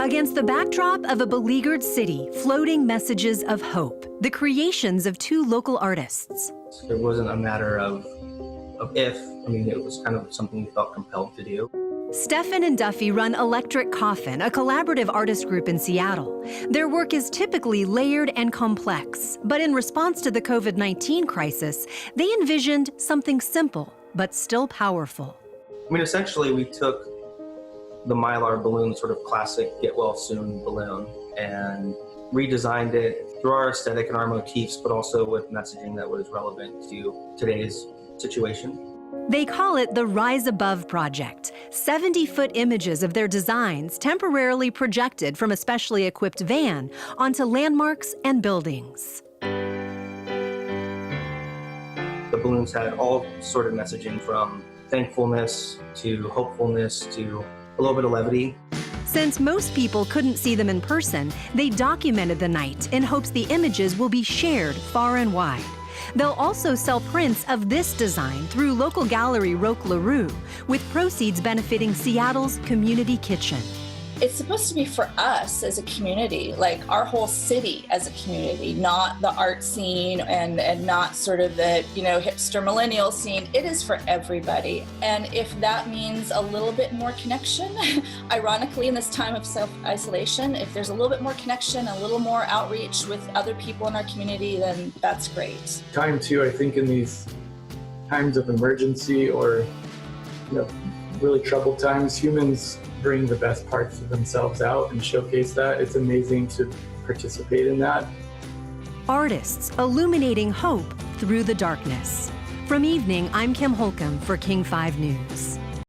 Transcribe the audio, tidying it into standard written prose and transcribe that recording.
Against the backdrop of a beleaguered city, floating messages of hope, the creations of two local artists. It wasn't a matter of if, it was kind of something we felt compelled to do. Stefan and Duffy run Electric Coffin, a collaborative artist group in Seattle. Their work is typically layered and complex, but in response to the COVID-19 crisis, they envisioned something simple, but still powerful. Essentially, we took the Mylar balloon, sort of classic get well soon balloon, and redesigned it through our aesthetic and our motifs, but also with messaging that was relevant to today's situation. They call it the Rise Above Project, 70-foot images of their designs temporarily projected from a specially equipped van onto landmarks and buildings. The balloons had all sort of messaging from thankfulness to hopefulness to a little bit of levity. Since most people couldn't see them in person, they documented the night in hopes the images will be shared far and wide. They'll also sell prints of this design through local gallery Roque LaRue, with proceeds benefiting Seattle's Community Kitchen. It's supposed to be for us as a community, like our whole city as a community, not the art scene and not sort of the, hipster millennial scene. It is for everybody. And if that means a little bit more connection, ironically in this time of self-isolation, if there's a little bit more connection, a little more outreach with other people in our community, then that's great. Time too, I think in these times of emergency or really troubled times, humans bring the best parts of themselves out and showcase that. It's amazing to participate in that. Artists illuminating hope through the darkness. From Evening, I'm Kim Holcomb for King 5 News.